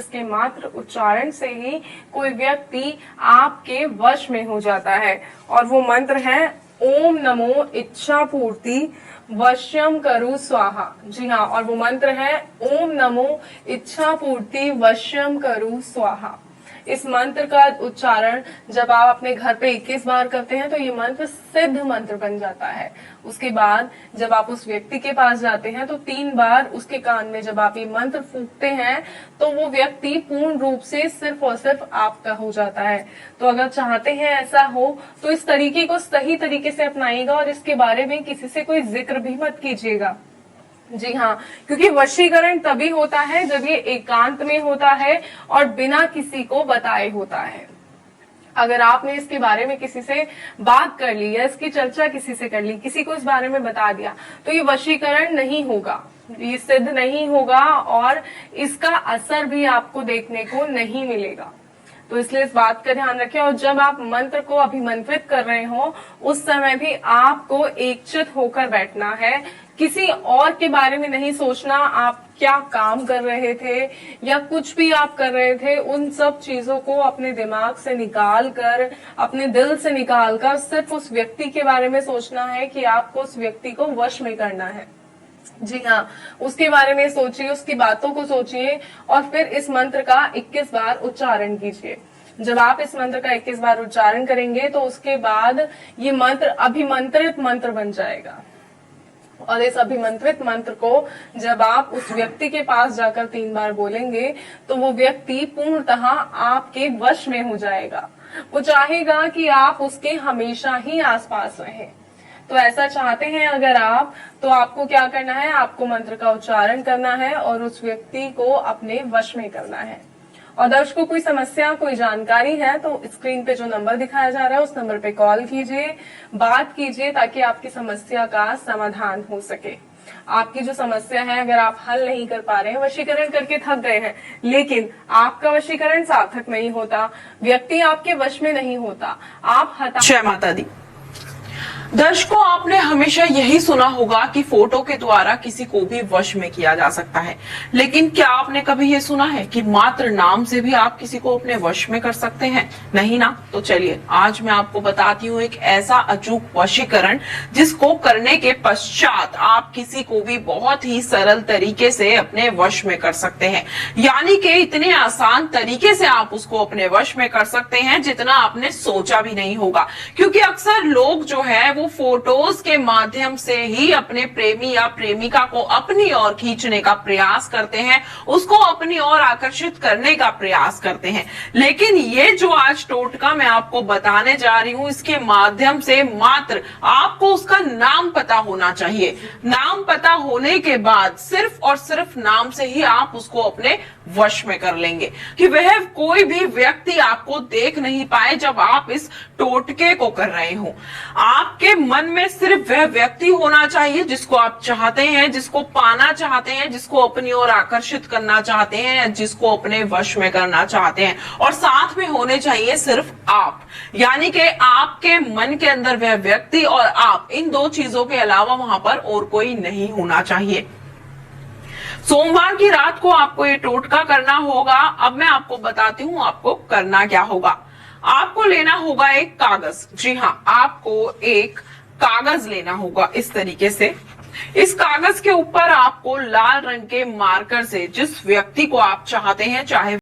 इसके मात्र उच्चारण से ही कोई व्यक्ति आपके वश में हो जाता है। और वो मंत्र है ओम नमो इच्छा पूर्ति वश्यम करो स्वाहा। जी हाँ, और वो मंत्र है ओम नमो इच्छा पूर्ति वश्यम करो स्वाहा। इस मंत्र का उच्चारण जब आप अपने घर पे 21 बार करते हैं तो ये मंत्र सिद्ध मंत्र बन जाता है। उसके बाद जब आप उस व्यक्ति के पास जाते हैं तो 3 बार उसके कान में जब आप ये मंत्र फूंकते हैं तो वो व्यक्ति पूर्ण रूप से सिर्फ और सिर्फ आपका हो जाता है। तो अगर चाहते हैं ऐसा हो तो इस तरीके को सही तरीके से अपनाइएगा और इसके बारे में किसी से कोई जिक्र भी मत कीजिएगा। जी हाँ, क्योंकि वशीकरण तभी होता है जब ये एकांत में होता है और बिना किसी को बताए होता है। अगर आपने इसके बारे में किसी से बात कर ली या इसकी चर्चा किसी से कर ली, किसी को इस बारे में बता दिया, तो ये वशीकरण नहीं होगा, ये सिद्ध नहीं होगा और इसका असर भी आपको देखने को नहीं मिलेगा। तो इसलिए इस बात का ध्यान रखें। और जब आप मंत्र को अभिमंत्रित कर रहे हो उस समय भी आपको एकचित होकर बैठना है, किसी और के बारे में नहीं सोचना। आप क्या काम कर रहे थे या कुछ भी आप कर रहे थे, उन सब चीजों को अपने दिमाग से निकाल कर, अपने दिल से निकाल कर सिर्फ उस व्यक्ति के बारे में सोचना है कि आपको उस व्यक्ति को वश में करना है। जी हाँ, उसके बारे में सोचिए, उसकी बातों को सोचिए और फिर इस मंत्र का 21 बार उच्चारण कीजिए। जब आप इस मंत्र का 21 बार उच्चारण करेंगे तो उसके बाद ये मंत्र अभिमंत्रित मंत्र बन जाएगा। और इस अभिमंत्रित मंत्र को जब आप उस व्यक्ति के पास जाकर 3 बार बोलेंगे तो वो व्यक्ति पूर्णतः आपके वश में हो जाएगा। वो चाहेगा कि आप उसके हमेशा ही आसपास रहें। तो ऐसा चाहते हैं अगर आप, तो आपको क्या करना है, आपको मंत्र का उच्चारण करना है और उस व्यक्ति को अपने वश में करना है। और दर्शकों, कोई समस्या, कोई जानकारी है तो स्क्रीन पे जो नंबर दिखाया जा रहा है उस नंबर पे कॉल कीजिए, बात कीजिए ताकि आपकी समस्या का समाधान हो सके। आपकी जो समस्या है अगर आप हल नहीं कर पा रहे हैं, वशीकरण करके थक गए हैं लेकिन आपका वशीकरण सार्थक नहीं होता, व्यक्ति आपके वश में नहीं होता, आप जय माता दी। दर्शकों, आपने हमेशा यही सुना होगा कि फोटो के द्वारा किसी को भी वश में किया जा सकता है, लेकिन क्या आपने कभी ये सुना है कि मात्र नाम से भी आप किसी को अपने वश में कर सकते हैं? नहीं ना? तो चलिए आज मैं आपको बताती हूँ एक ऐसा अचूक वशीकरण जिसको करने के पश्चात आप किसी को भी बहुत ही सरल तरीके से अपने वश में कर सकते हैं। यानी कि इतने आसान तरीके से आप उसको अपने वश में कर सकते हैं जितना आपने सोचा भी नहीं होगा। क्योंकि अक्सर लोग जो है वो फोटोज के माध्यम से ही अपने प्रेमी या प्रेमिका को अपनी ओर खींचने का प्रयास करते हैं, उसको अपनी ओर आकर्षित करने का प्रयास करते हैं। लेकिन ये जो आज टोटका मैं आपको बताने जा रही हूं, इसके माध्यम से मात्र आपको उसका नाम पता होना चाहिए। नाम पता होने के बाद सिर्फ और सिर्फ नाम से ही आप उसको अपने वश में कर लेंगे कि वह कोई भी व्यक्ति आपको देख नहीं पाए जब आप इस टोटके को कर रहे हो। आपके मन में सिर्फ वह व्यक्ति होना चाहिए जिसको आप चाहते हैं, जिसको पाना चाहते हैं, जिसको अपनी ओर आकर्षित करना चाहते हैं या जिसको अपने वश में करना चाहते हैं। और साथ में होने चाहिए सिर्फ आप, यानी कि आपके मन के अंदर वह व्यक्ति और आप, इन 2 चीजों के अलावा वहां पर और कोई नहीं होना चाहिए। सोमवार की रात को आपको ये टोटका करना होगा। अब मैं आपको बताती हूँ आपको करना क्या होगा। आपको लेना होगा एक कागज। जी हाँ, आपको एक कागज लेना होगा इस तरीके से। इस कागज के ऊपर आपको लाल रंग के मार्कर से जिस व्यक्ति को आप चाहते हैं, चाहे